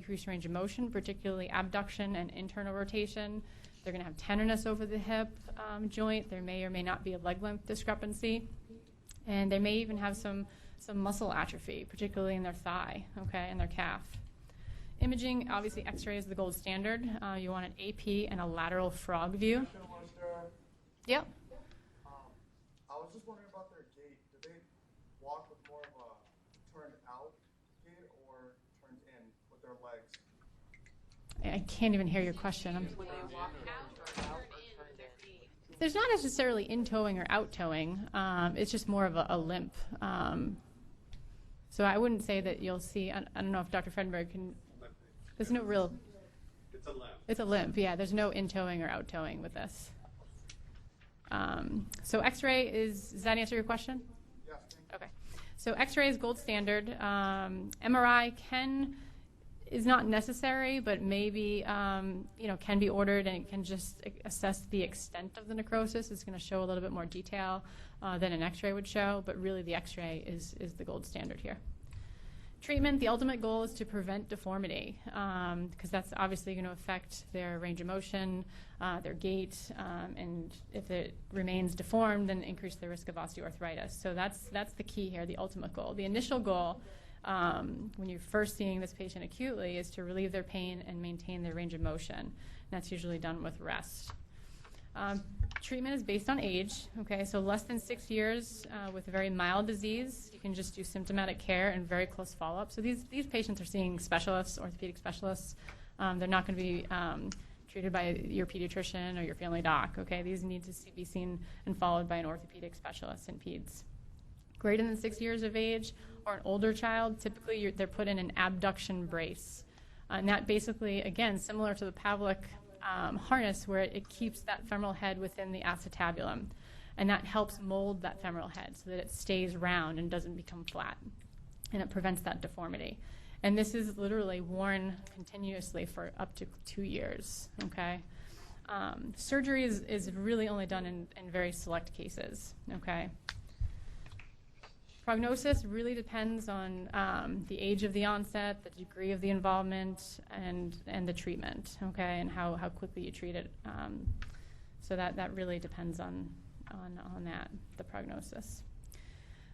decreased range of motion, particularly abduction and internal rotation. They're going to have tenderness over the hip joint. There may or may not be a leg length discrepancy. And they may even have some muscle atrophy, particularly in their thigh, okay, and their calf. Imaging, obviously X-ray is the gold standard. You want an AP and a lateral frog view. Yep. I was just wondering about their gait. Do they walk with more of a turned out gait or turned in with their legs? I can't even hear your question. Would they walk out or turn their feet? There's not necessarily in-towing or out-towing. It's just more of a limp. So I wouldn't say that you'll see, I don't know if Dr. Fredenberg can, there's no real. It's a limp. It's a limp, yeah. There's no in-towing or out-towing with this. So X-ray does that answer your question? Yeah. Okay. So X-ray is gold standard. MRI is not necessary, but maybe can be ordered, and it can just assess the extent of the necrosis. It's going to show a little bit more detail than an X-ray would show, but really the X-ray is the gold standard here. Treatment, the ultimate goal is to prevent deformity, because that's obviously going to affect their range of motion, their gait, and if it remains deformed, then increase the risk of osteoarthritis. So that's the key here, the ultimate goal. The initial goal, when you're first seeing this patient acutely, is to relieve their pain and maintain their range of motion. And that's usually done with rest. Treatment is based on age, okay, so less than 6 years with a very mild disease, you can just do symptomatic care and very close follow-up. So these patients are seeing specialists, orthopedic specialists. They're not going to be treated by your pediatrician or your family doc, okay? These need to be seen and followed by an orthopedic specialist in peds. Greater than 6 years of age or an older child, typically they're put in an abduction brace. And that basically, again, similar to the Pavlik harness, where it keeps that femoral head within the acetabulum. And that helps mold that femoral head so that it stays round and doesn't become flat. And it prevents that deformity. And this is literally worn continuously for up to 2 years, okay? Surgery is really only done in very select cases, okay? Prognosis really depends on the age of the onset, the degree of the involvement, and the treatment, okay, and how quickly you treat it. So that really depends on that, the prognosis.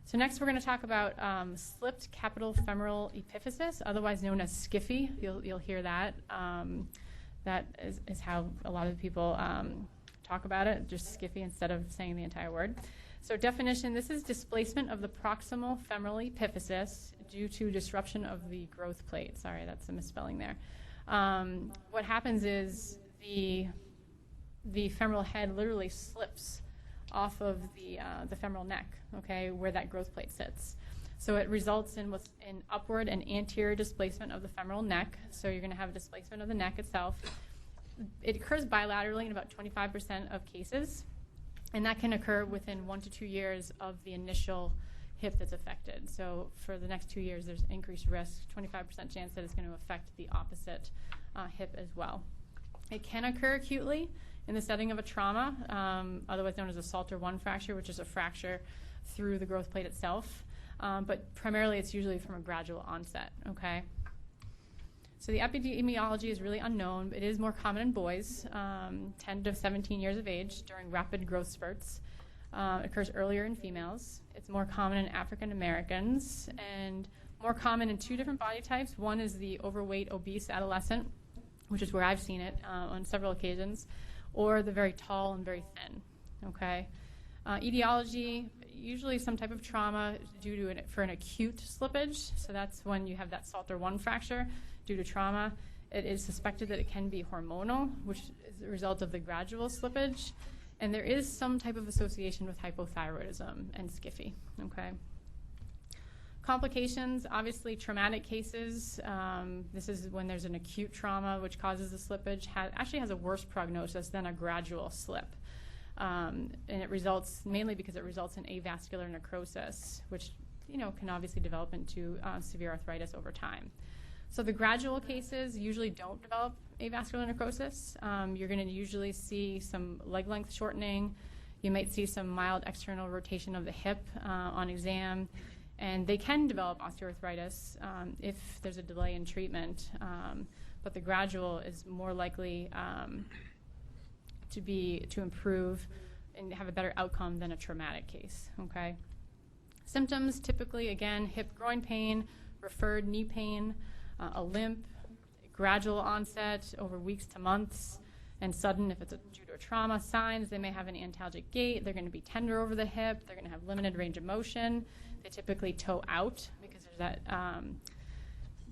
So next we're going to talk about slipped capital femoral epiphysis, otherwise known as SCFE. You'll hear that. That is how a lot of people talk about it, just SCFE instead of saying the entire word. So definition, this is displacement of the proximal femoral epiphysis due to disruption of the growth plate. Sorry, that's a misspelling there. What happens is the femoral head literally slips off of the femoral neck, okay, where that growth plate sits. So it results in upward and anterior displacement of the femoral neck. So you're going to have a displacement of the neck itself. It occurs bilaterally in about 25% of cases. And that can occur within 1 to 2 years of the initial hip that's affected. So for the next 2 years, there's increased risk, 25% chance that it's going to affect the opposite hip as well. It can occur acutely in the setting of a trauma, otherwise known as a Salter 1 fracture, which is a fracture through the growth plate itself. But primarily, it's usually from a gradual onset, okay? So the epidemiology is really unknown, but it is more common in boys, 10 to 17 years of age during rapid growth spurts. It occurs earlier in females. It's more common in African Americans and more common in 2 different body types. One is the overweight, obese adolescent, which is where I've seen it on several occasions, or the very tall and very thin, okay? Etiology, usually some type of trauma for an acute slippage. So that's when you have that Salter 1 fracture due to trauma. It is suspected that it can be hormonal, which is the result of the gradual slippage. And there is some type of association with hypothyroidism and SCFE, okay? Complications, obviously traumatic cases. This is when there's an acute trauma which causes the slippage, actually has a worse prognosis than a gradual slip. And it results mainly because it results in avascular necrosis, which can obviously develop into severe arthritis over time. So the gradual cases usually don't develop avascular necrosis. You're going to usually see some leg length shortening. You might see some mild external rotation of the hip on exam. And they can develop osteoarthritis if there's a delay in treatment, but the gradual is more likely to improve and have a better outcome than a traumatic case, okay? Symptoms, typically, again, hip groin pain, referred knee pain, a limp, gradual onset over weeks to months, and sudden if it's due to a trauma. Signs, they may have an antalgic gait, they're going to be tender over the hip, they're going to have limited range of motion, they typically toe out because there's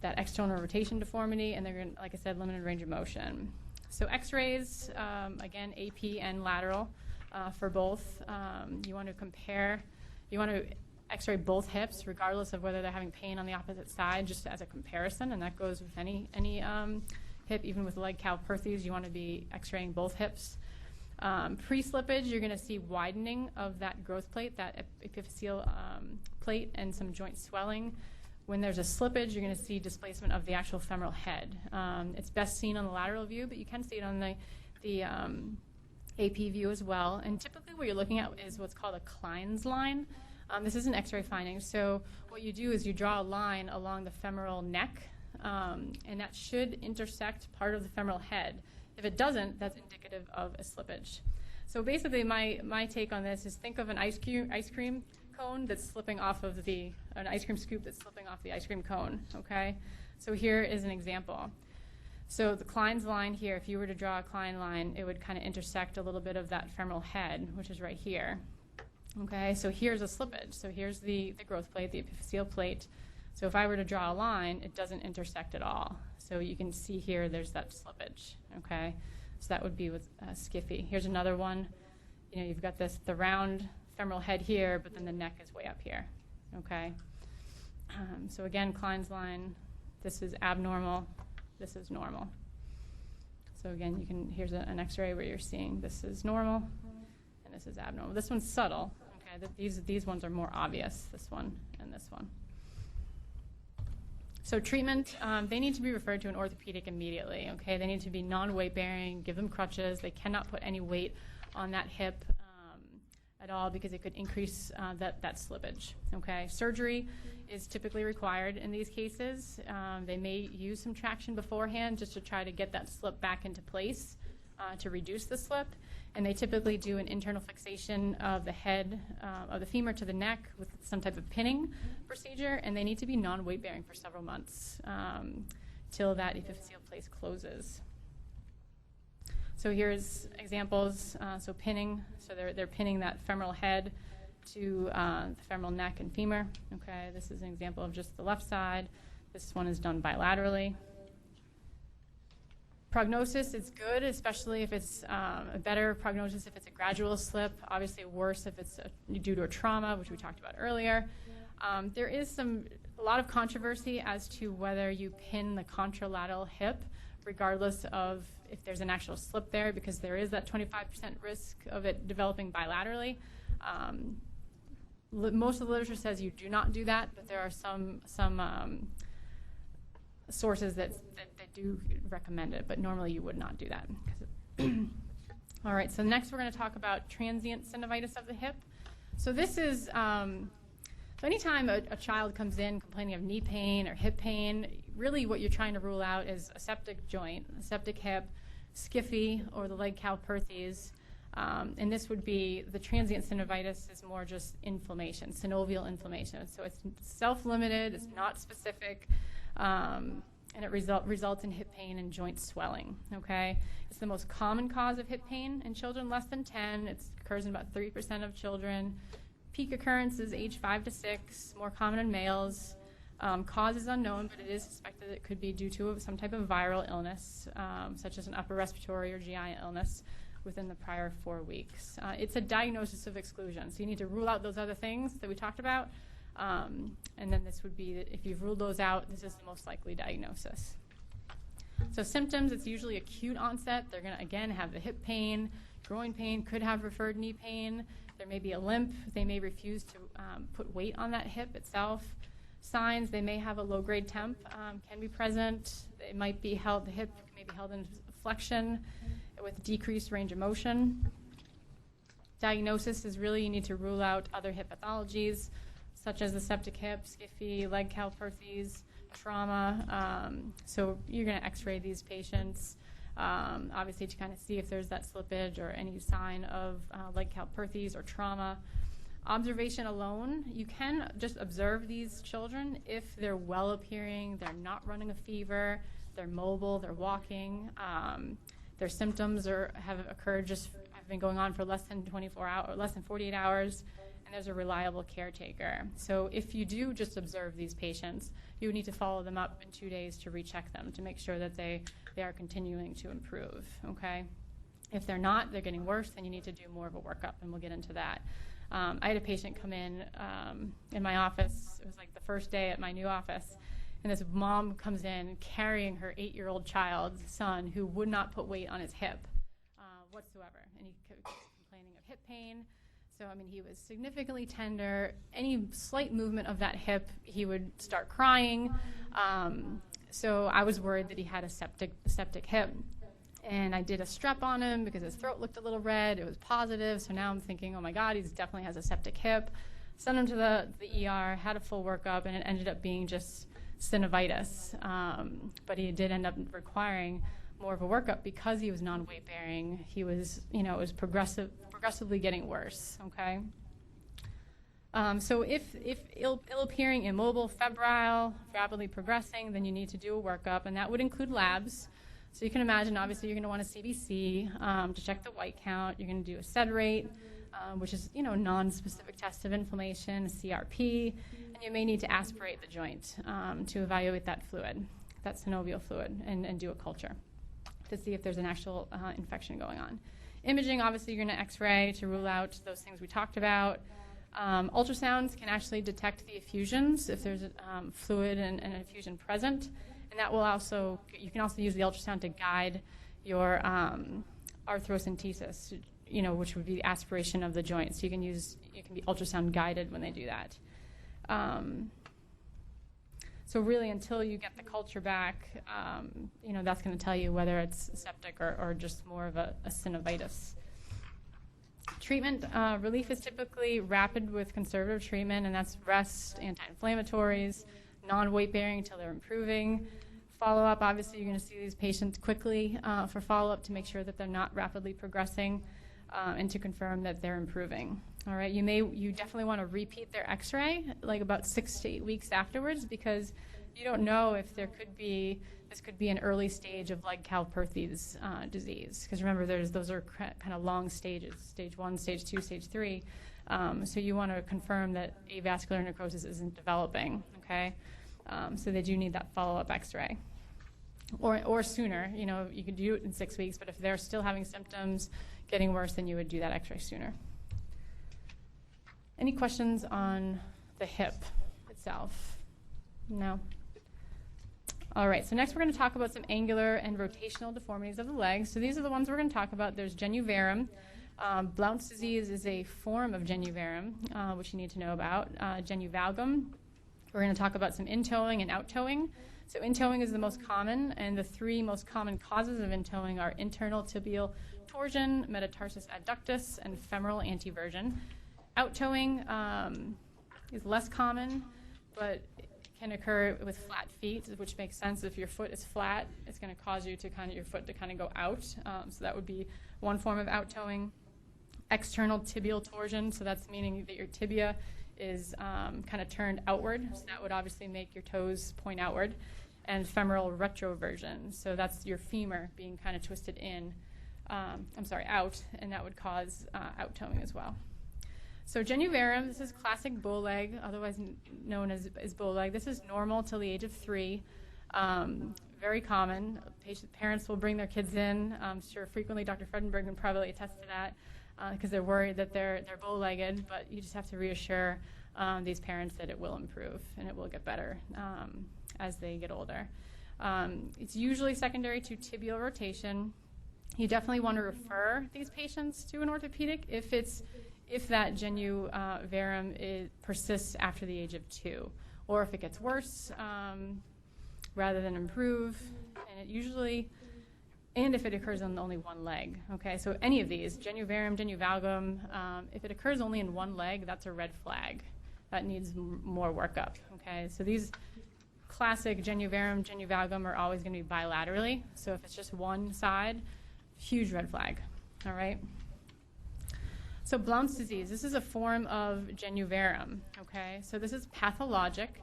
that external rotation deformity, and they're going to, like I said, limited range of motion. So x-rays, again, AP and lateral for both. You want to x-ray both hips regardless of whether they're having pain on the opposite side, just as a comparison, and that goes with any hip, even with leg calprothes, you want to be x-raying both hips. Pre-slippage, you're going to see widening of that growth plate, that epiphyseal plate, and some joint swelling. When there's a slippage, you're going to see displacement of the actual femoral head. It's best seen on the lateral view, but you can see it on the AP view as well. And typically what you're looking at is what's called a Cline's line. This is an x-ray finding. So what you do is you draw a line along the femoral neck, and that should intersect part of the femoral head. If it doesn't, that's indicative of a slippage. So basically my take on this is think of an ice cream cone that's slipping off of an ice cream scoop that's slipping off the ice cream cone, okay? So here is an example. So the Cline's line here, if you were to draw a Klein line, it would kind of intersect a little bit of that femoral head, which is right here. Okay, so here's a slippage. So here's the growth plate, the epiphyseal plate. So if I were to draw a line, it doesn't intersect at all. So you can see here there's that slippage, okay? So that would be with Skiffy. Here's another one. You've got the round femoral head here, but then the neck is way up here, okay? So again, Klein's line, this is abnormal, this is normal. So again, here's an x-ray where you're seeing this is normal and this is abnormal. This one's subtle, okay? These ones are more obvious, this one and this one. So treatment, they need to be referred to an orthopedic immediately, okay? They need to be non-weight bearing, give them crutches. They cannot put any weight on that hip at all because it could increase that slippage, okay? Surgery is typically required in these cases. They may use some traction beforehand just to try to get that slip back into place to reduce the slip. And they typically do an internal fixation of the head, of the femur to the neck with some type of pinning procedure, and they need to be non-weight bearing for several months till that epiphyseal plate closes. So here's examples. So pinning, so they're pinning that femoral head to the femoral neck and femur. Okay, this is an example of just the left side. This one is done bilaterally. Prognosis is good, especially if it's a better prognosis if it's a gradual slip. Obviously worse if it's due to a trauma, which we talked about earlier. There is a lot of controversy as to whether you pin the contralateral hip, regardless of if there's an actual slip there, because there is that 25% risk of it developing bilaterally. Most of the literature says you do not do that, but there are some sources that do recommend it, but normally you would not do that. All right, so next we're going to talk about transient synovitis of the hip. So this is, so anytime a child comes in complaining of knee pain or hip pain, really what you're trying to rule out is a septic joint, a septic hip, Skiffy, or the leg calprothes. And this would be, the transient synovitis is more just inflammation, synovial inflammation. So it's self-limited, it's not specific. And it results in hip pain and joint swelling, okay? It's the most common cause of hip pain in children less than 10. It occurs in about 30% of children. Peak occurrence is age 5 to 6, more common in males. Cause is unknown, but it is suspected it could be due to some type of viral illness, such as an upper respiratory or GI illness within the prior 4 weeks. It's a diagnosis of exclusion, so you need to rule out those other things that we talked about. And then this would be, if you've ruled those out, this is the most likely diagnosis. So symptoms, it's usually acute onset. They're going to, again, have the hip pain, groin pain, could have referred knee pain. There may be a limp. They may refuse to put weight on that hip itself. Signs, they may have a low-grade temp, can be present. It might be held, the hip may be held in flexion with decreased range of motion. Diagnosis is really, you need to rule out other hip pathologies, such as the septic hip, skiffy, leg calprothes, trauma. So you're going to x-ray these patients, obviously to kind of see if there's that slippage or any sign of leg calprothes or trauma. Observation alone, you can just observe these children if they're well appearing, they're not running a fever, they're mobile, they're walking, their symptoms have occurred have been going on for less than 24 hours or less than 48 hours, and there's a reliable caretaker. So if you do just observe these patients, you would need to follow them up in 2 days to recheck them to make sure that they are continuing to improve, okay? If they're not, they're getting worse, then you need to do more of a workup, and we'll get into that. I had a patient come in my office. It was like the first day at my new office. And this mom comes in carrying her 8-year-old son who would not put weight on his hip whatsoever. And he was complaining of hip pain. So, I mean, he was significantly tender. Any slight movement of that hip, he would start crying. So I was worried that he had a septic hip. And I did a strep on him because his throat looked a little red. It was positive. So now I'm thinking, oh, my God, he definitely has a septic hip. Sent him to the ER, had a full workup, and it ended up being just synovitis. But he did end up requiring more of a workup because he was non-weight bearing. He was, it was progressively getting worse, okay? So if ill-appearing, immobile, febrile, rapidly progressing, then you need to do a workup, and that would include labs. So you can imagine, obviously, you're going to want a CBC to check the white count. You're going to do a SED rate, which is, non-specific test of inflammation, a CRP, and you may need to aspirate the joint to evaluate that fluid, that synovial fluid, and do a culture to see if there's an actual infection going on. Imaging, obviously, you're going to x-ray to rule out those things we talked about. Ultrasounds can actually detect the effusions if there's fluid and an effusion present. And that will you can also use the ultrasound to guide your arthrocentesis, which would be the aspiration of the joint. So you can be ultrasound guided when they do that. So really, until you get the culture back, that's going to tell you whether it's septic or just more of a synovitis. Treatment relief is typically rapid with conservative treatment, and that's rest, anti-inflammatories, non-weight bearing until they're improving. Follow-up, obviously, you're going to see these patients quickly for follow-up to make sure that they're not rapidly progressing and to confirm that they're improving. All right, you definitely want to repeat their x-ray like about 6 to 8 weeks afterwards because you don't know if this could be an early stage of leg calprothes disease. Because remember, those are kind of long stages, stage 1, stage 2, stage 3. So you want to confirm that avascular necrosis isn't developing, okay? So they do need that follow-up x-ray. Or sooner, you could do it in 6 weeks, but if they're still having symptoms, getting worse, then you would do that x-ray sooner. Any questions on the hip itself? No? All right, so next we're going to talk about some angular and rotational deformities of the legs. So these are the ones we're going to talk about. There's genu varum. Blount's disease is a form of genu varum, which you need to know about. Genu valgum. We're going to talk about some in-towing and out-towing. So in-towing is the most common, and the 3 most common causes of in-towing are internal tibial torsion, metatarsus adductus, and femoral anteversion. Out-towing is less common, but can occur with flat feet, which makes sense. If your foot is flat, it's going to cause your foot to kind of go out. So that would be one form of out-towing. External tibial torsion, so that's meaning that your tibia is kind of turned outward, so that would obviously make your toes point outward. And femoral retroversion, so that's your femur being kind of twisted out, and that would cause out-towing as well. So genu varum, this is classic bow leg, otherwise known as bow leg. This is normal till the age of 3. Very common. Parents will bring their kids in. I'm sure frequently Dr. Fredenberg can probably attest to that because they're worried that they're bow-legged, but you just have to reassure these parents that it will improve and it will get better as they get older. It's usually secondary to tibial rotation. You definitely want to refer these patients to an orthopedic if that genu varum persists after the age of 2, or if it gets worse rather than improve, and if it occurs on only one leg. Okay, so any of these, genu varum, genu valgum, if it occurs only in one leg, that's a red flag. that needs more workup, okay? So these classic genuvarum, genuvalgum are always going to be bilaterally. So if it's just one side, huge red flag, all right? So Blount's disease, this is a form of genuvarum, okay? So this is pathologic.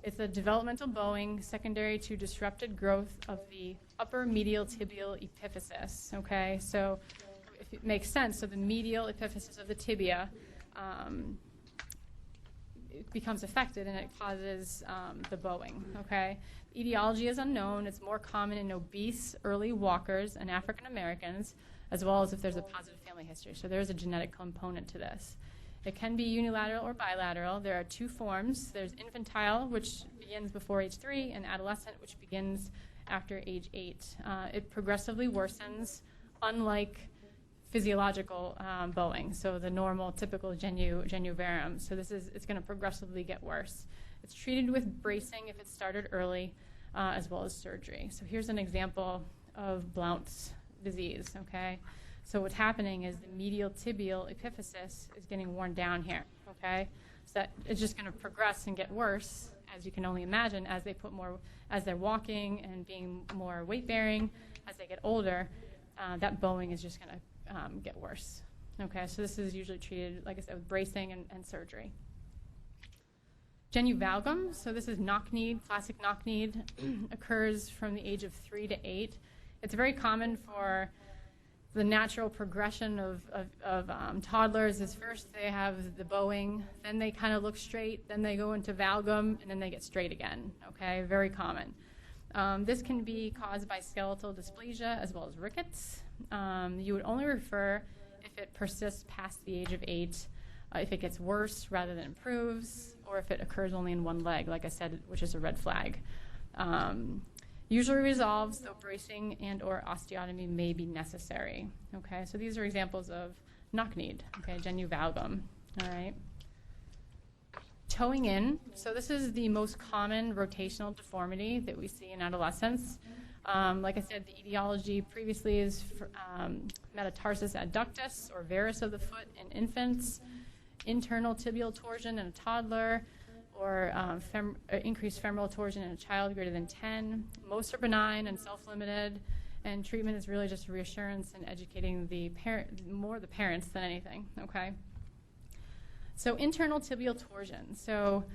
It's a developmental bowing secondary to disrupted growth of the upper medial tibial epiphysis, okay? So if it makes sense, so the medial epiphysis of the tibia it becomes affected and it causes the bowing, okay? Etiology is unknown. It's more common in obese early walkers and African Americans, as well as if there's a positive family history. So there's a genetic component to this. It can be unilateral or bilateral. There are two forms. There's infantile, which begins before age 3, and adolescent, which begins after age 8. It progressively worsens, unlike physiological bowing, so the normal, typical genuvarum. So it's going to progressively get worse. It's treated with bracing if it's started early, as well as surgery. So here's an example of Blount's disease, okay? So what's happening is the medial tibial epiphysis is getting worn down here, okay? So that it's just going to progress and get worse, as you can only imagine, as they're walking and being more weight-bearing, as they get older, that bowing is just going to get worse. Okay, so this is usually treated, like I said, with bracing and surgery. Genuvalgum, so this is knock-kneed, classic knock-kneed, occurs from the age of 3 to 8. It's very common for the natural progression of toddlers is first they have the bowing, then they kind of look straight, then they go into valgum, and then they get straight again, okay, very common. This can be caused by skeletal dysplasia as well as rickets. You would only refer if it persists past the age of 8, if it gets worse rather than improves, or if it occurs only in one leg, like I said, which is a red flag. Usually resolves, though bracing and or osteotomy may be necessary. Okay, so these are examples of knock-kneed, okay, genuvalgum, all right. Toeing in, so this is the most common rotational deformity that we see in adolescents. Like I said, the etiology previously is metatarsus adductus or varus of the foot in infants, internal tibial torsion in a toddler, or increased femoral torsion in a child greater than 10. Most are benign and self-limited, and treatment is really just reassurance and educating the parents than anything, okay? So internal tibial torsion. So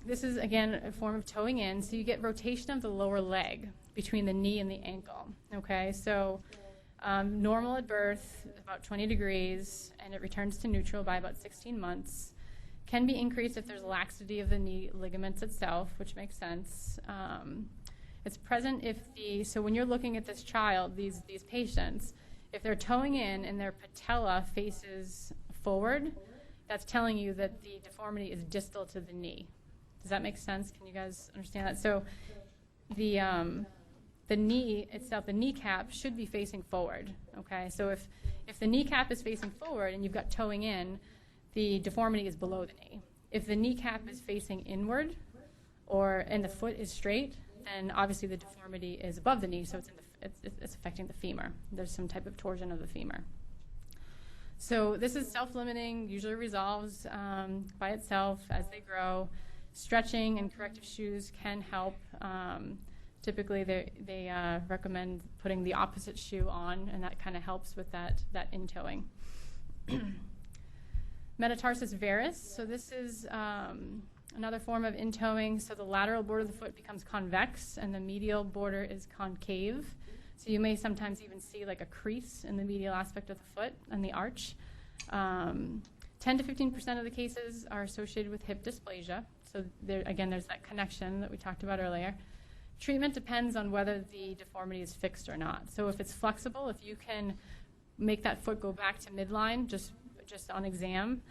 this is, again, a form of toeing in. So you get rotation of the lower leg between the knee and the ankle, okay? So normal at birth, about 20 degrees, and it returns to neutral by about 16 months. Can be increased if there's laxity of the knee ligaments itself, which makes sense. It's present so when you're looking at this child, these patients, if they're toeing in and their patella faces forward, that's telling you that the deformity is distal to the knee. Does that make sense? Can you guys understand that? So the knee itself, the kneecap should be facing forward, okay? So if the kneecap is facing forward and you've got toeing in, the deformity is below the knee. If the kneecap is facing inward and the foot is straight, then obviously the deformity is above the knee, so it's affecting the femur. There's some type of torsion of the femur. So this is self-limiting, usually resolves by itself as they grow. Stretching and corrective shoes can help. Typically, they recommend putting the opposite shoe on, and that kind of helps with that in-toeing. Metatarsus varus. So this is another form of in-toeing. So the lateral border of the foot becomes convex, and the medial border is concave. So you may sometimes even see like a crease in the medial aspect of the foot and the arch. 10 to 15% of the cases are associated with hip dysplasia. So there's that connection that we talked about earlier. Treatment depends on whether the deformity is fixed or not. So if it's flexible, if you can make that foot go back to midline just on exam,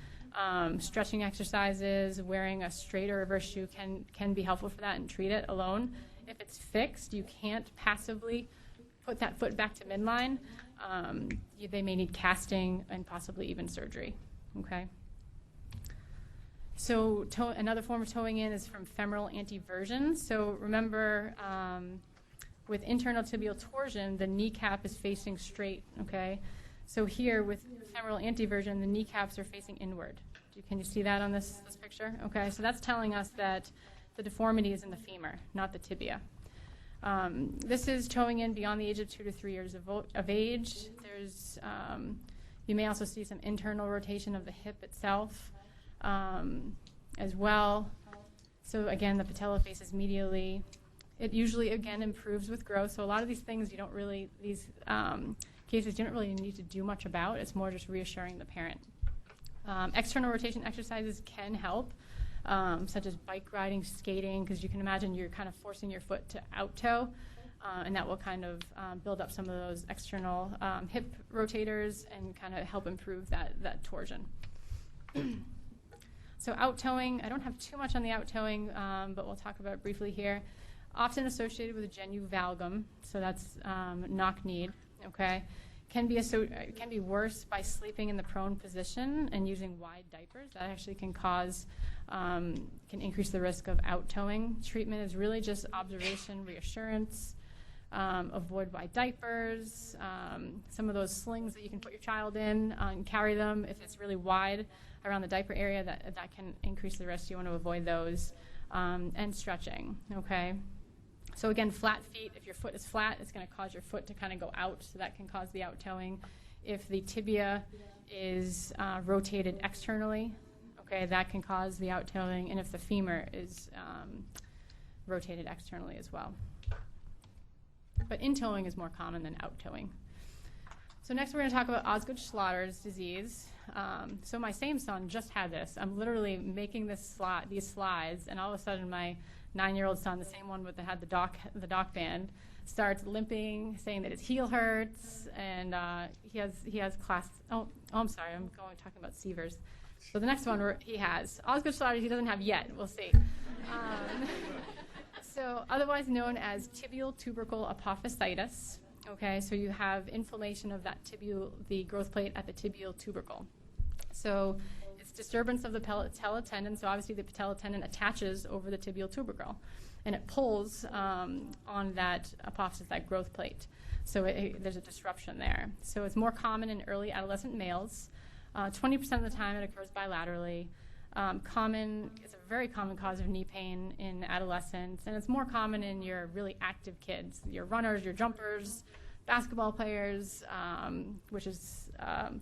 stretching exercises, wearing a straight or reverse shoe can be helpful for that and treat it alone. If it's fixed, you can't passively put that foot back to midline. They may need casting and possibly even surgery, okay? So another form of toeing in is from femoral anteversion. So remember, with internal tibial torsion, the kneecap is facing straight, okay? So here with femoral anteversion, the kneecaps are facing inward, Can you see that on this picture? Okay, so that's telling us that the deformity is in the femur, not the tibia. This is toeing in beyond the age of 2 to 3 years of age. There's, you may also see some internal rotation of the hip itself as well. So again, the patella faces medially. It usually, again, improves with growth. So a lot of these things you don't really, these cases you don't really need to do much about. It's more just reassuring the parent. External rotation exercises can help, such as bike riding, skating, because you can imagine you're kind of forcing your foot to out-toe, and that will kind of build up some of those external hip rotators and kind of help improve that torsion. So out-toeing, I don't have too much on the out-toeing, but we'll talk about it briefly here. Often associated with a genu valgum, so that's knock-kneed, okay? Can be worse by sleeping in the prone position and using wide diapers. That actually can increase the risk of out-toeing. Treatment is really just observation, reassurance, avoid wide diapers, some of those slings that you can put your child in and carry them. If it's really wide around the diaper area, that can increase the risk. You want to avoid those, and stretching, okay? So again, flat feet, if your foot is flat, it's going to cause your foot to kind of go out, so that can cause the out-toeing. If the tibia is rotated externally, okay, that can cause the out-toeing, and if the femur is rotated externally as well. But in-toeing is more common than out-toeing. So next we're going to talk about Osgood-Schlatt's disease. So my same son just had this. I'm literally making these slides, and all of a sudden my 9-year-old son, the same one that had the doc band, starts limping, saying that his heel hurts, and he has class. Oh, I'm sorry, I'm talking about Sievers. So the next one he has Osgood-Schlatt's, he doesn't have yet. We'll see. So otherwise known as tibial tubercle apophysitis. Okay, so you have inflammation of that the growth plate at the tibial tubercle. So it's disturbance of the patella tendon. So obviously the patella tendon attaches over the tibial tubercle, and it pulls on that apophysis, that growth plate. So there's a disruption there. So it's more common in early adolescent males. 20% of the time it occurs bilaterally. It's a very common cause of knee pain in adolescents, and it's more common in your really active kids, your runners, your jumpers, basketball players, which is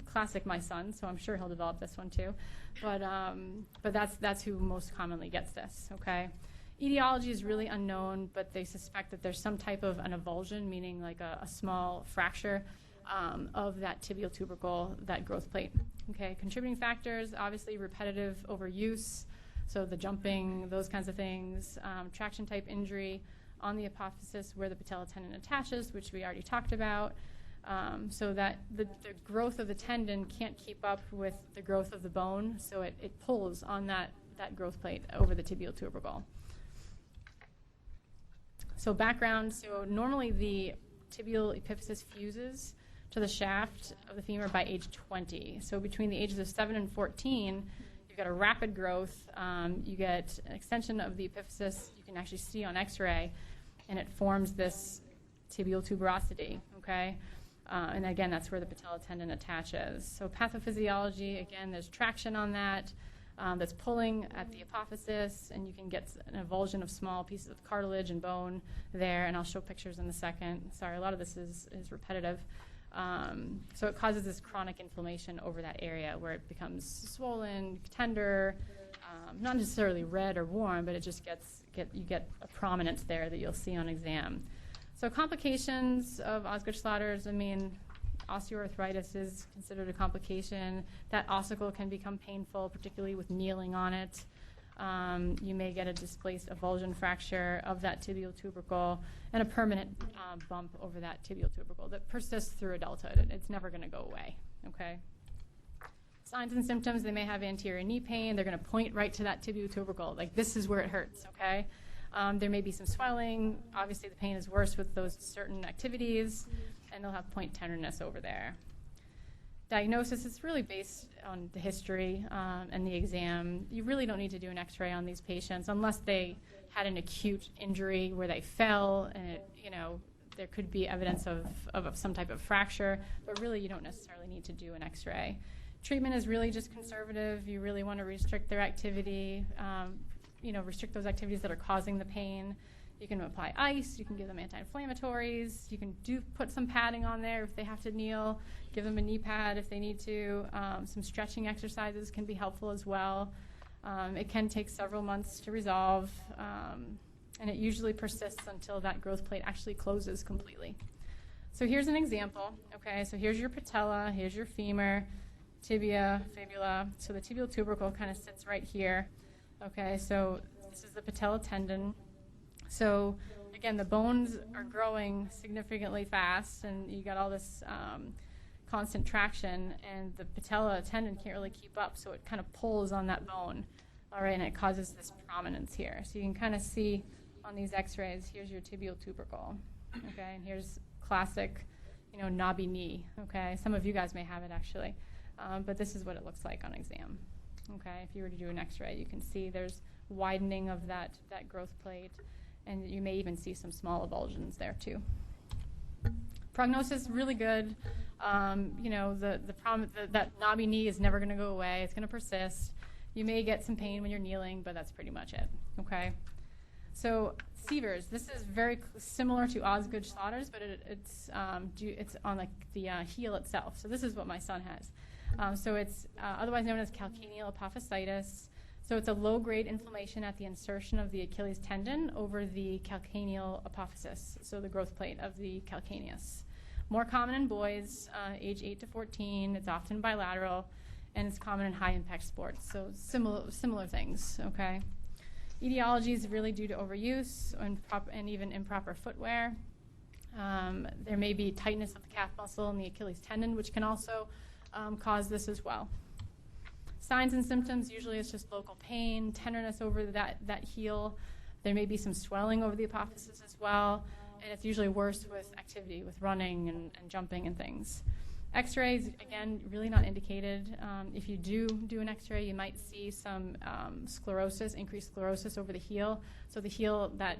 classic my son, so I'm sure he'll develop this one too. But that's who most commonly gets this, okay? Etiology is really unknown, but they suspect that there's some type of an avulsion, meaning like a small fracture of that tibial tubercle, that growth plate. Okay, contributing factors, obviously repetitive overuse, so the jumping, those kinds of things, traction type injury on the apophysis where the patella tendon attaches, which we already talked about, so that the growth of the tendon can't keep up with the growth of the bone, so it pulls on that growth plate over the tibial tubercle. So background, so normally the tibial epiphysis fuses to the shaft of the femur by age 20. So between the ages of 7 and 14, you've got a rapid growth. You get an extension of the epiphysis. You can actually see on X-ray, and it forms this tibial tuberosity, okay? And again, that's where the patella tendon attaches. So pathophysiology, again, there's traction on that. That's pulling at the apophysis, and you can get an avulsion of small pieces of cartilage and bone there, and I'll show pictures in a second. Sorry, a lot of this is repetitive. So it causes this chronic inflammation over that area where it becomes swollen, tender, not necessarily red or warm, but it just you get a prominence there that you'll see on exam. So complications of Osgood-Schlatt's, I mean, osteoarthritis is considered a complication. That ossicle can become painful, particularly with kneeling on it. You may get a displaced avulsion fracture of that tibial tubercle and a permanent bump over that tibial tubercle that persists through adulthood. It's never going to go away, okay? Signs and symptoms, they may have anterior knee pain. They're going to point right to that tibial tubercle. Like, this is where it hurts, okay? There may be some swelling. Obviously, the pain is worse with those certain activities, and they'll have point tenderness over there. Diagnosis is really based on the history and the exam. You really don't need to do an X-ray on these patients unless they had an acute injury where they fell and there could be evidence of some type of fracture, but really you don't necessarily need to do an X-ray. Treatment is really just conservative. You really want to restrict their activity, restrict those activities that are causing the pain. You can apply ice, you can give them anti-inflammatories, you can put some padding on there if they have to kneel, give them a knee pad if they need to. Some stretching exercises can be helpful as well. It can take several months to resolve, and it usually persists until that growth plate actually closes completely. So here's an example, okay? So here's your patella, here's your femur, tibia, fibula. So the tibial tubercle kind of sits right here, okay? So this is the patella tendon. So again, the bones are growing significantly fast, and you got all this constant traction, and the patella tendon can't really keep up, so it kind of pulls on that bone, all right, and it causes this prominence here. So you can kind of see on these x-rays, here's your tibial tubercle, okay, and here's classic, knobby knee, okay? Some of you guys may have it actually, but this is what it looks like on exam, okay? If you were to do an x-ray, you can see there's widening of that growth plate, and you may even see some small avulsions there too. Prognosis is really good. The problem that knobby knee is never going to go away. It's going to persist. You may get some pain when you're kneeling, but that's pretty much it. Okay. So Severs, this is very similar to Osgood-Schlatter's, but it's on like the heel itself. So this is what my son has. So it's otherwise known as calcaneal apophysitis. So it's a low-grade inflammation at the insertion of the Achilles tendon over the calcaneal apophysis, so the growth plate of the calcaneus. More common in boys, age 8 to 14. It's often bilateral, and it's common in high-impact sports. So similar things, okay? Etiology is really due to overuse and even improper footwear. There may be tightness of the calf muscle and the Achilles tendon, which can also cause this as well. Signs and symptoms, usually it's just local pain, tenderness over that heel. There may be some swelling over the apophysis as well, and it's usually worse with activity, with running and jumping and things. X-rays, again, really not indicated. If you do an X-ray, you might see some sclerosis, increased sclerosis over the heel. So the heel, that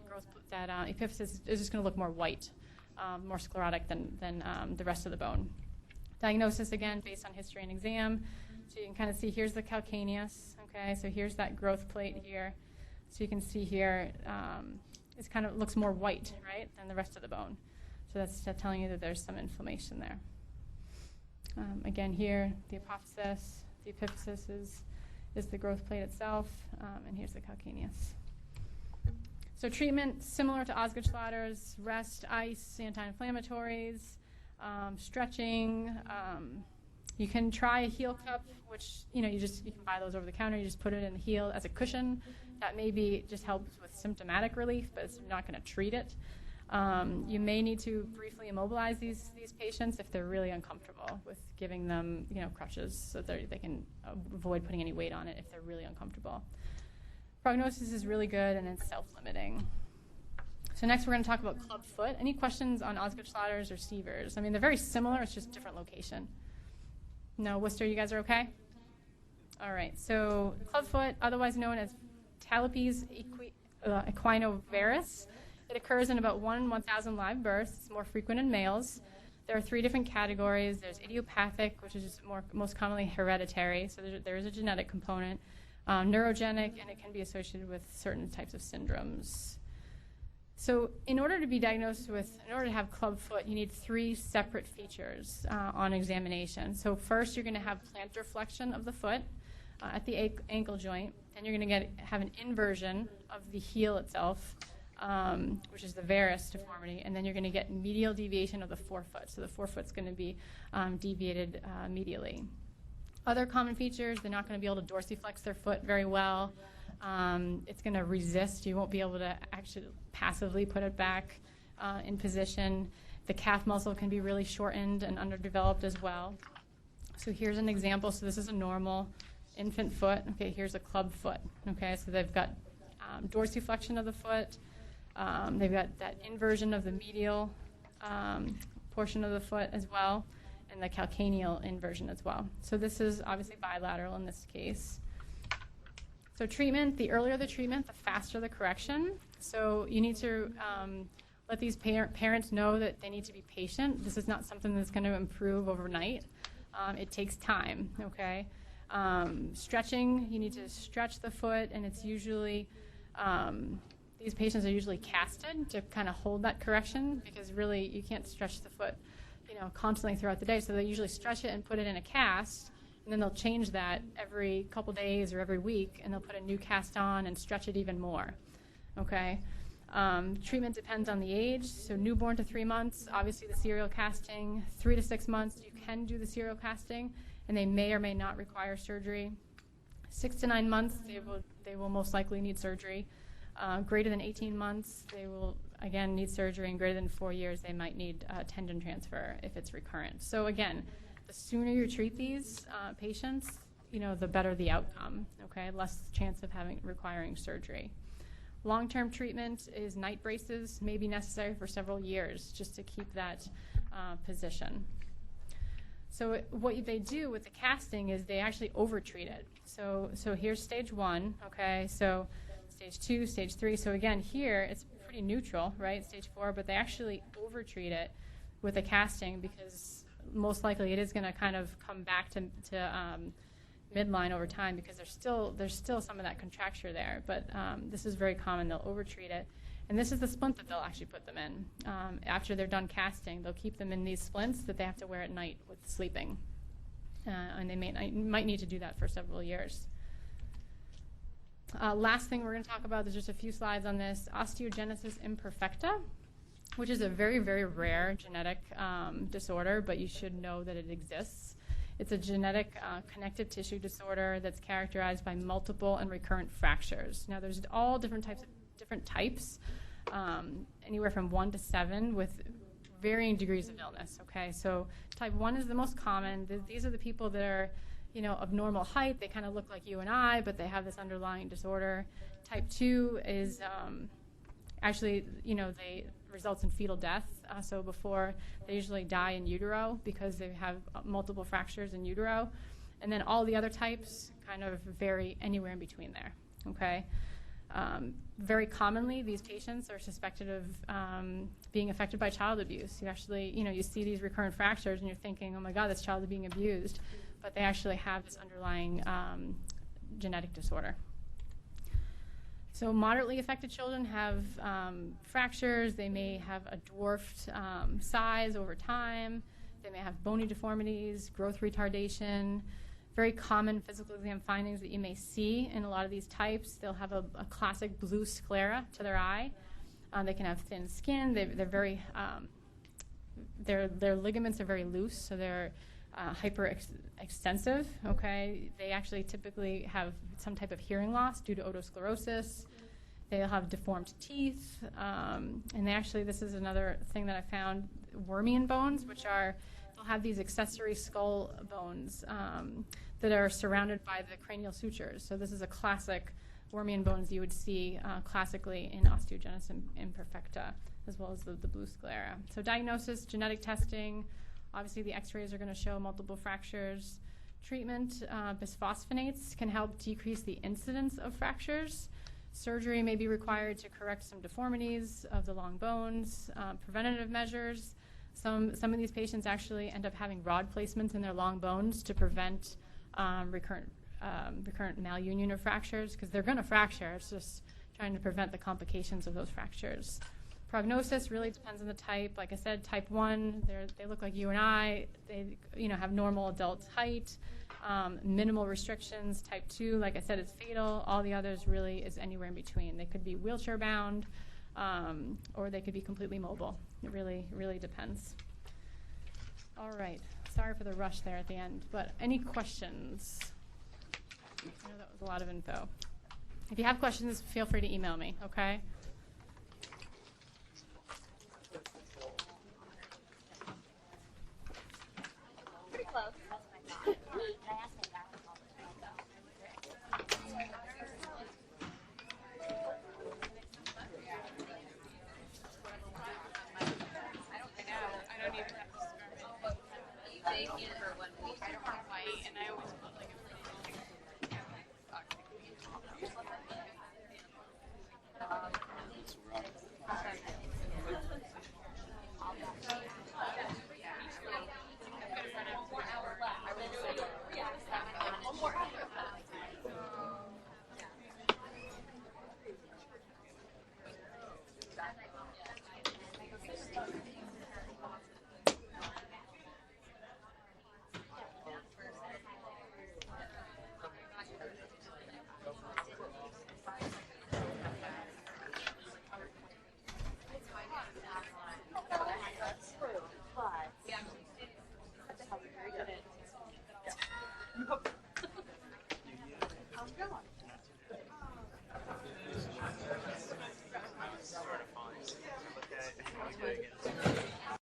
epiphysis is just going to look more white, more sclerotic than the rest of the bone. Diagnosis, again, based on history and exam. So you can kind of see here's the calcaneus, okay? So here's that growth plate here. So you can see here it kind of looks more white, right, than the rest of the bone. So that's telling you that there's some inflammation there. Again, here, the apophysis, the epiphysis is the growth plate itself, and here's the calcaneus. So treatment, similar to Osgood-Schlatter's, rest, ice, anti-inflammatories, stretching. You can try a heel cup, which you can buy those over the counter. You just put it in the heel as a cushion. That maybe just helps with symptomatic relief, but it's not going to treat it. You may need to briefly immobilize these patients if they're really uncomfortable with giving them crutches so that they can avoid putting any weight on it if they're really uncomfortable. Prognosis is really good, and it's self-limiting. So next we're going to talk about club foot. Any questions on Osgood-Schlatter's or Severs? I mean, they're very similar. It's just different location. No, Worcester, you guys are okay? All right, so clubfoot, otherwise known as Talipes equinovarus. It occurs in about 1 in 1,000 live births. It's more frequent in males. There are 3 different categories. There's idiopathic, which is most commonly hereditary, so there is a genetic component, neurogenic, and it can be associated with certain types of syndromes. So in order to have clubfoot, you need 3 separate features on examination. So first, you're going to have plantar flexion of the foot at the ankle joint, and you're going to have an inversion of the heel itself, which is the varus deformity, and then you're going to get medial deviation of the forefoot. So the forefoot's going to be deviated medially. Other common features, they're not going to be able to dorsiflex their foot very well. It's going to resist. You won't be able to actually passively put it back in position. The calf muscle can be really shortened and underdeveloped as well. So here's an example. So this is a normal infant foot. Okay, here's a club foot. Okay, so they've got dorsiflexion of the foot. They've got that inversion of the medial portion of the foot as well, and the calcaneal inversion as well. So this is obviously bilateral in this case. So treatment, the earlier the treatment, the faster the correction. So you need to let these parents know that they need to be patient. This is not something that's going to improve overnight. It takes time, okay? Stretching, you need to stretch the foot, and it's usually, these patients are usually casted to kind of hold that correction, because really you can't stretch the foot, constantly throughout the day. So they usually stretch it and put it in a cast, and then they'll change that every couple days or every week, and they'll put a new cast on and stretch it even more, okay? Treatment depends on the age. So newborn to 3 months, obviously the serial casting. 3 to 6 months, you can do the serial casting, and they may or may not require surgery. 6 to 9 months, they will most likely need surgery. Greater than 18 months, they will, again, need surgery, and greater than 4 years, they might need tendon transfer if it's recurrent. So again, the sooner you treat these patients, the better the outcome, okay? Less chance of requiring surgery. Long-term treatment is night braces, may be necessary for several years just to keep that position. So what they do with the casting is they actually over-treat it. So here's stage 1, okay? So stage 2, stage 3. So again, here it's pretty neutral, right? Stage 4, but they actually over-treat it with a casting because most likely it is going to kind of come back to midline over time because there's still some of that contracture there. But this is very common. They'll over-treat it. And this is the splint that they'll actually put them in. After they're done casting, they'll keep them in these splints that they have to wear at night with sleeping. And they might need to do that for several years. Last thing we're going to talk about, there's just a few slides on this, osteogenesis imperfecta, which is a very, very rare genetic disorder, but you should know that it exists. It's a genetic connective tissue disorder that's characterized by multiple and recurrent fractures. Now, there's all different types, anywhere from 1 to 7 with varying degrees of illness, okay? So type 1 is the most common. These are the people that are, of normal height. They kind of look like you and I, but they have this underlying disorder. Type 2 is actually, they results in fetal death. So before, they usually die in utero because they have multiple fractures in utero. And then all the other types kind of vary anywhere in between there, okay? Very commonly, these patients are suspected of being affected by child abuse. You actually, you see these recurrent fractures and you're thinking, oh my God, this child is being abused. But they actually have this underlying genetic disorder. So moderately affected children have fractures. They may have a dwarfed size over time. They may have bony deformities, growth retardation. Very common physical exam findings that you may see in a lot of these types. They'll have a classic blue sclera to their eye. They can have thin skin. They're very, their ligaments are very loose, so they're hyperextensive, okay? They actually typically have some type of hearing loss due to otosclerosis. They'll have deformed teeth. And they actually, this is another thing that I found, Wormian bones, which are, they'll have these accessory skull bones that are surrounded by the cranial sutures. So this is a classic Wormian bones you would see classically in osteogenesis imperfecta, as well as the blue sclera. So diagnosis, genetic testing. Obviously, the x-rays are going to show multiple fractures. Treatment, bisphosphonates can help decrease the incidence of fractures. Surgery may be required to correct some deformities of the long bones. Preventative measures. Some of these patients actually end up having rod placements in their long bones to prevent recurrent malunion of fractures, because they're going to fracture. It's just trying to prevent the complications of those fractures. Prognosis really depends on the type. Like I said, type 1, they look like you and I. They have normal adult height, minimal restrictions. Type 2, like I said, it's fatal. All the others really is anywhere in between. They could be wheelchair bound, or they could be completely mobile. It really, really depends. All right. Sorry for the rush there at the end, but any questions? I know that was a lot of info. If you have questions, feel free to email me, okay? Pretty close. For 1 week. I don't want white, and I always put like a pretty